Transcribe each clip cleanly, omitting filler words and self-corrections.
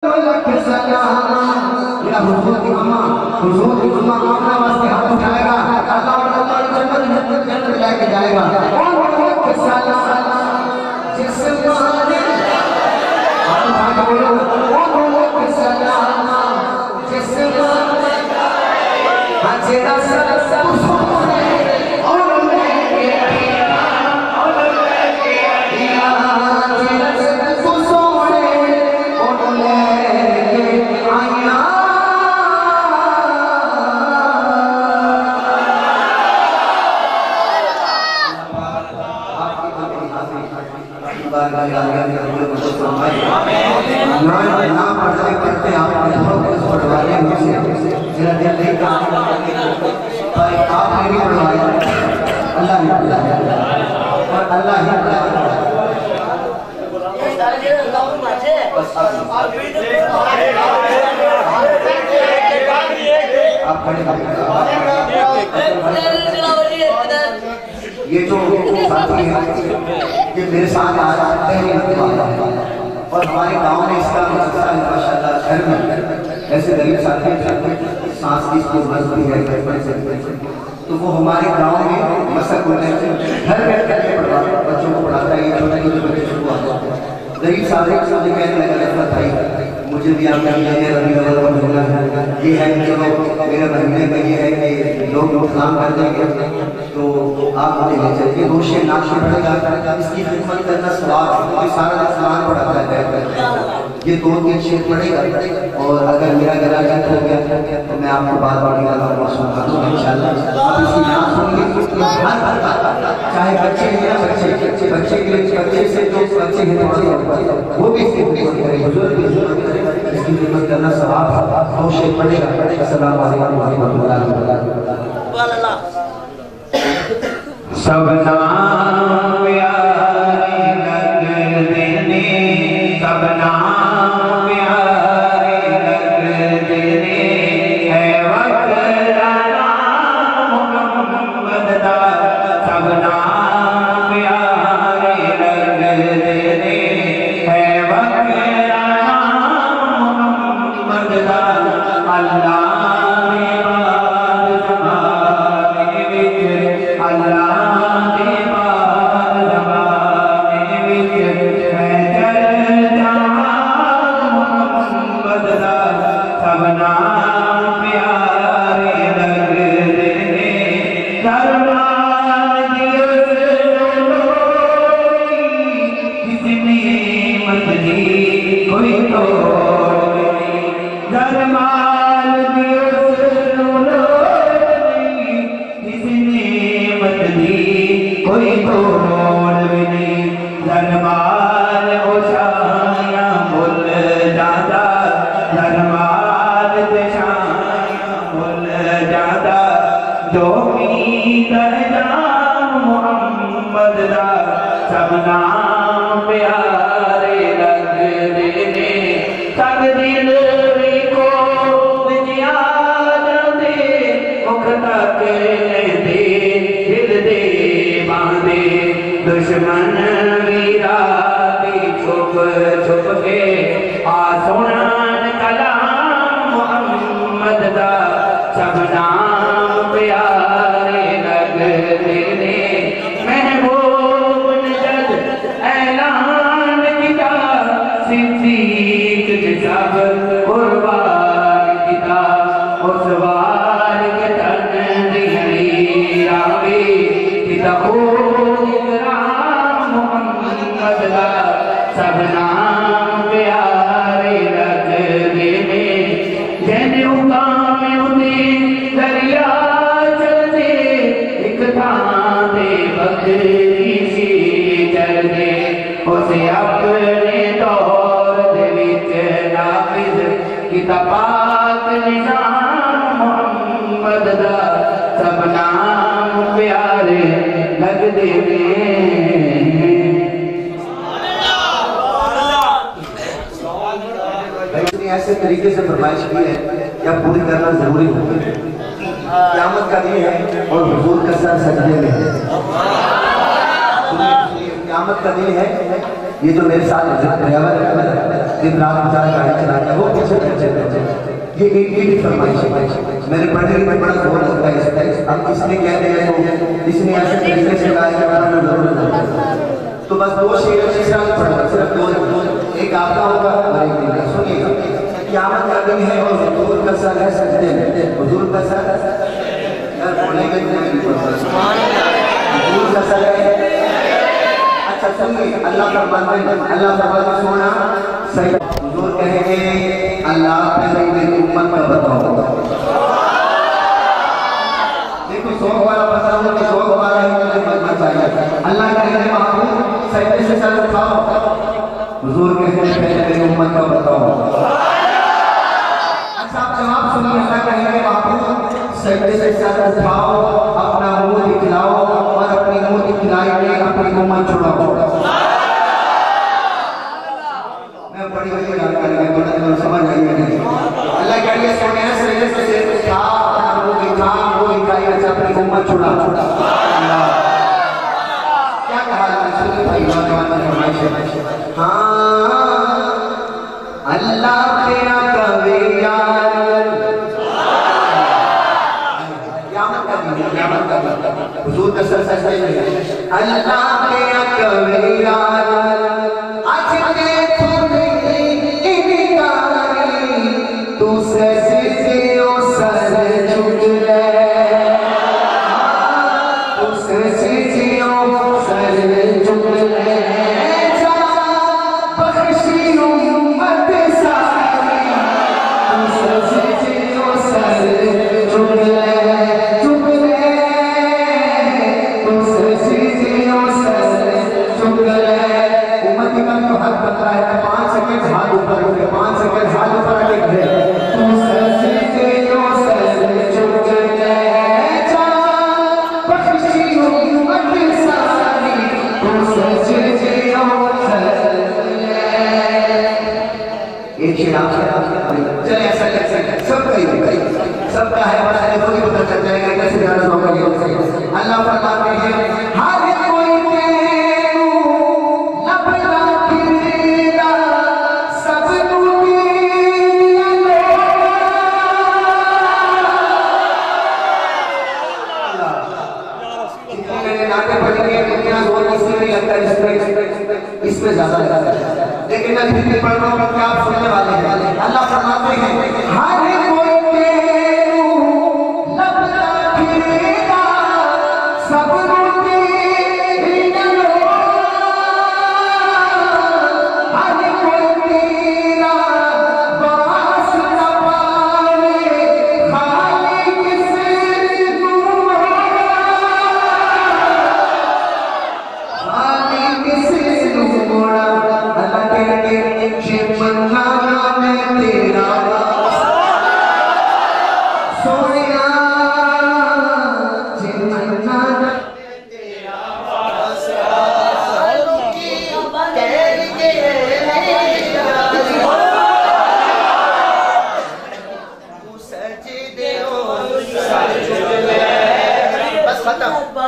ये जो साथी है ये मेरे साथ आया और हमारे गांव में इसका माशाल्लाह घर में ऐसे गरीब साथी सांस की मजबूरी है तो वो हमारे गांव में मसक होने से घर बैठ करके बच्चों को पढ़ाता है। छोटे छोटे बच्चे शुरू आते हैं गरीब साथी मुझे कहने लगा भाई मुझे भी आप ये है कि चलो मेरे महीने में ये है कि लोग काम कर देंगे तो आप मुझे ले चलिए रोशे नाशे पड़ेगा इसकी खिदमत करना सवाल सारा दिन सामान पड़ाता है ये 2-3 शेर पड़ेगा और अगर मेरा गला गलत हो गया तो मैं आपको बार बार सुना इंशाल्लाह चाहे बच्चे या बच्चे के लिए बच्चे से जो बच्चे हैं वो भी इसकी खिदमत करना सवाल रोशे पड़ेगा। अस्सलाम वालेकुम व रहमतुल्लाहि व बरकातहू। सबना प्यारे लग देने सबना प्यारे लग देने है वक्त राना मोहम्मद दा सबना प्यारे लग देने है वक्त राना मोहम्मद दा अल्लाह दुश्मन वीरा छुप छुप के आ सुनन कलाम मोहम्मद दा सबना प्यारे लग देने महबूब ने जद ऐलान किया सिद्दीक ने सब कुर्बान किया उस वार के तन दिहरी आवे किता सबना प्यारे लग देने जैने उकाम उन्हें दरिया चलते एक थाने बकरी सी चल दे उसे अपने दौर दे विच नाफिज किता पाक निजाम मोहम्मद दा सबना प्यारे लग देने। ऐसे तरीके से फरमाइश की है या पूरी करना जरूरी है। क़यामत का दिन है और हुजूर का सर सजदे में है। क़यामत का दिन है ये जो मेरे साथ ड्राइवर दिन रात बेचारा गाड़ी चलाता है वो पीछे ये एक फरमाइश है मेरे पढ़ने में बड़ा जोर लगता है इसका। अब किसने कह दिया तो इसने ऐसे तरीके से गाया कि हमारा जरूर नहीं, तो बस दो शेर पढ़ा, सिर्फ दो, एक आपका होगा और एक मेरा। सुनिएगा, क़यामत का दिन है और हुजूर का सर है सजदे में, हुजूर का सर यार बोलेंगे हुजूर का सर है। अच्छा सुनिए, अल्लाह का सोना सही, हुजूर कहेंगे अल्लाह पे मेरी उम्मत का बताओ। देखो शौक वाला पता हो कि शौक वाला ही मुझे बनना चाहिए। अल्लाह कहेंगे महबूब सजदे से सर उठाओ, हुजूर कहेंगे पहले मेरी उम्मत का बताओ। अच्छा आप जवाब सुनिए, अल्लाह कहेंगे महबूब सजदे से सर उठाओ, अपना मुंह दिखलाओ और अपनी मुंह दिखलाई में अपनी उम्मत छुड़ाओ। मैं बड़ी बड़ी जानकारी है, बड़ा समझ आई है। अल्लाह कहेंगे सोने सजदे से सर उठा, अपना मुंह दिखा, मुंह दिखाई में अपनी उम्मत छुड़ा। क्या कहा भाई हाँ अल्लाह तेरा कवे यार, हुजूर का सर सजदे में अल्लाह तेरा कवे यार, आज देखो इनकारी तू सजदे ओ सर झुक ले, तू सजदे ओ सर झुक ले, जा बख्शी उम्मत सारी, तू सजदे ओ सर झुक ले, झुक ले, तू सजदे ओ सर झुक ले। उम्मत का जो हक बनता है 5 सेकंड हाथ ऊपर रखे, 5 सेकंड हाथ ऊपर रखे, तू सजदे ओ सर झुक ले, जा बख्शी उम्मत सारी, तू सजदे ओ सर ले। एक शेर आप चले ऐसा सबका ही सबका है, बड़ा है कोई पता चल जाएगा कैसे गाना होगा। अल्लाह फरमाते हैं हर कोई तेरू लब लाखिरा सब टूटी मैंने नाटे पढ़ी है, इतना जोर इसमें नहीं लगता, इसमें ज्यादा लगता है, लेकिन मैं फिर भी पढ़ रहा हूँ कि आप सुनने वाले हैं। अल्लाह फरमाते हैं हर कोई तेरू लब लाखिरा सब टूटी हर कोई तेरा बास न पावे, खाली किसे मोड़ा, अल्लाह कहते जिमना मैं तेरा सोया, जिमना तेरा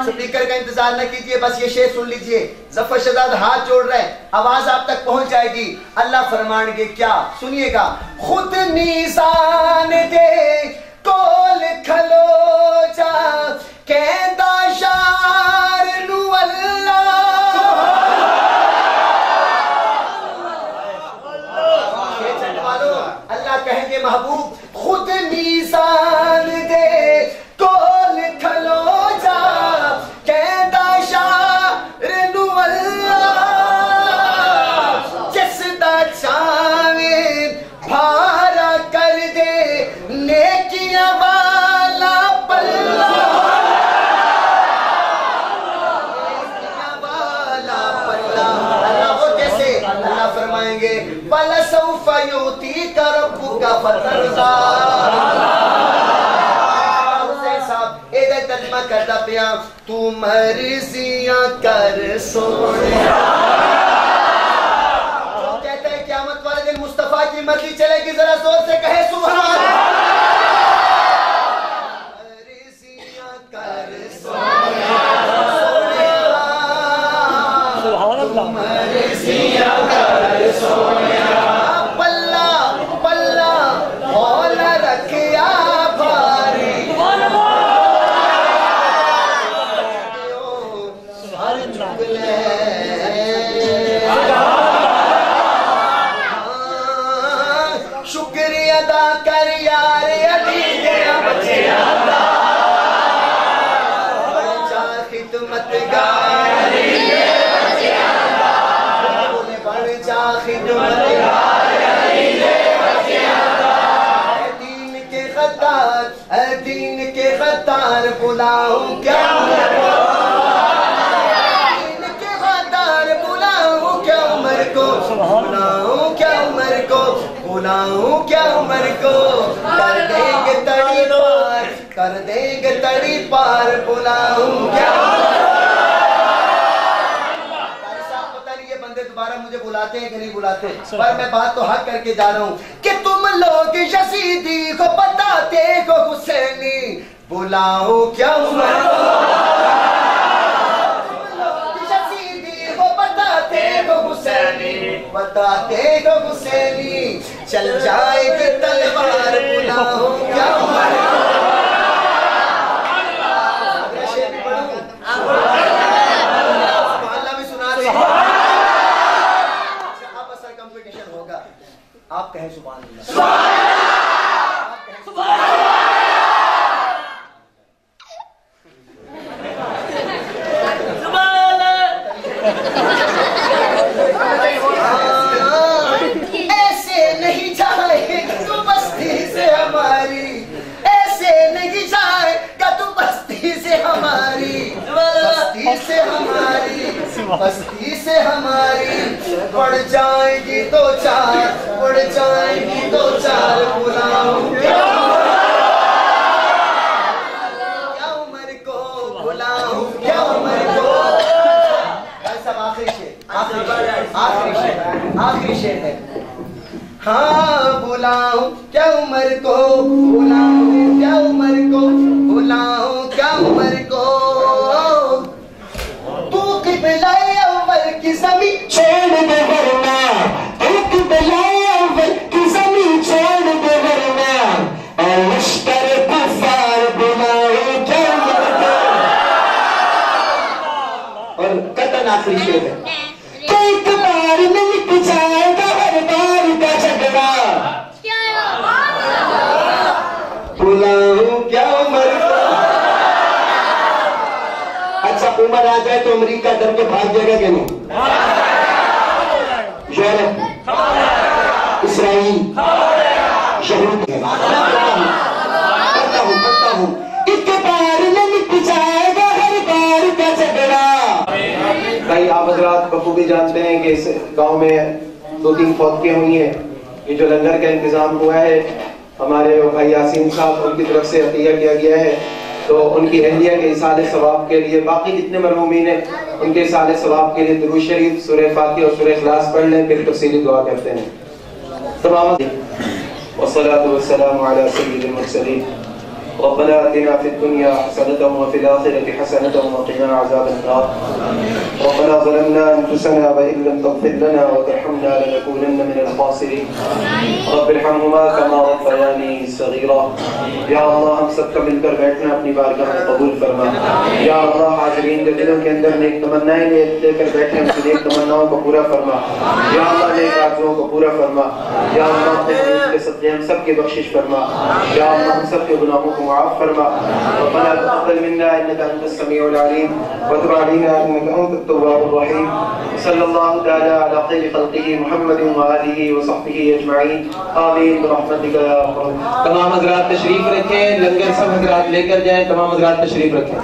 स्पीकर का इंतजार न कीजिए, बस ये शेर सुन लीजिए। जफर शहजाद हाथ जोड़ रहे हैं, आवाज आप तक पहुंच जाएगी। अल्लाह फरमाएंगे क्या, सुनिएगा। खुद नीसान दे कोल खलो जा कहता शार नु अल्लाह, अल्लाह कहेंगे महबूब खुद नीसान दे कोल खलो जा कहता शार नु अल्लाह, जिसदा चावे भारा कर दे नेकियां वाला पल्ला, वाला पल्ला। अल्लाह वो कैसे, अल्लाह फरमाएंगे फलसौफा युती का रब्बुका फतरदा। तर्जमा करता पिया तू मर्जियां कर सोने, जो कहते हैं क़यामत वाले दिन मुस्तफा की मर्जी चलेगी, जरा जोर से कहे सुभान अल्लाह। मर्जियां कर सोने, सुभान अल्लाह, मर्जियां शुक्रिया अदा कर यार अली तेरा बच्चे खिदमत गार बढ़ जा खिदमत दीन के गद्दार बुलाऊं क्या दीन के गद्दार बुलाऊं क्या उमर को बुलाऊं क्या उमर को बुलाऊं क्या उमर को कर देंगे तड़ी पार बुलाऊं क्या दोबारा मुझे बुलाते हैं कि नहीं बुलाते, पर मैं बात तो हक करके जा रहा हूँ कि तुम लोग यजीदी को बताते हो हुसैनी बुलाओ क्या उमर को, तुम लोग यजीदी को बताते हो हुसैनी चल जाएगी तलवार बुलाओ क्या उमर को। आप कहें सुभान अल्लाह। ऐसे नहीं जाएगा तू बस्ती से हमारी, ऐसे नहीं जाएगा तू बस्ती से हमारी, बस्ती से हमारी बढ़ जाएगी दो चार बुलाऊं क्या उमर को बुलाऊं क्या उमर को। सब आखिरी शेर है। हाँ बुलाऊं क्या उमर को बुलाऊं क्या उमर को बुलाऊं क्या उमर को। तू किबला अव्वल की ज़मीं छोड़ दे वरना, तू किबला अव्वल की ज़मीं छोड़ दे वरना, और लश्कर कुफ़ार बुलाओ क्या उमर को। और कतन आखिरी शेर है। एक बार में मिट जाएगा हर बार का झगड़ा, बुलाओ क्या उमर को। अच्छा उमर आ जाए तो अमेरिका डर के भाग जाएगा कि नहीं? यूरोप, इसराइल, यहूद करता हूँ एक बार में मिट जाएगा हर बार का झगड़ा। भाई आप हजरात बखूबी जानते हैं कि इस गांव में 2-3 फौतगियां हुई हैं। ये जो लंगर का इंतजाम हुआ है हमारे भाई यासीन साहब उनकी तरफ से अतिया किया गया है, तो उनकी अहलिया के इसाले सवाब के लिए बाकी जितने मरहूमीन हैं उनके इसाले सवाब के लिए दुरूद शरीफ सूरह फातिहा और सूरह इखलास पढ़ लें, फिर तफसीली दुआ करते हैं। तमाम वस्सलातु वस्सलामु अला सय्यिदिल मुरसलीन रब्बना आतिना फिद दुनिया हसनतन व फिल आखिरति हसनतन व क़िना अज़ाबन नार रब्बना ज़लमना अनफुसना व इन लम तग़फिर लना व तर्हमना लनकूनन्ना मिनल ख़ासिरीन रब्बिरहम्हुमा कमा रब्बयानी सग़ीरा। या अल्लाह हम सब का मिलकर बैठना अपनी बारगाह में कबूल फरमा। या अल्लाह हाज़रीन के दिलों के अंदर नेक तमन्नाएं लेकर बैठे हैं, उनकी नेक तमन्नाओं को पूरा फरमा। या अल्लाह नेक आरज़ुओं को पूरा फरमा। या अल्लाह अपने के सदक़े हम सब की बख्शिश फरमा। या अल्लाह हम सब के गुनाहों को माफ फरमा। रब्बना तक़ब्बल मिन्ना इन्नका अंतस समीउल अलीम व तुब अलैना इन्नका अंतत तव्वाबुर रहीम। सल्लल्लाहु तआला अला खैरि खल्क़िही मुहम्मदिन व आलिहि व सहबिही अजमईन आमीन बिरहमतिका या अरहम। तमाम हज़रात तशरीफ रखें, लंगर सब हज़रात लेकर जाएं, तमाम हज़रात तशरीफ रखें।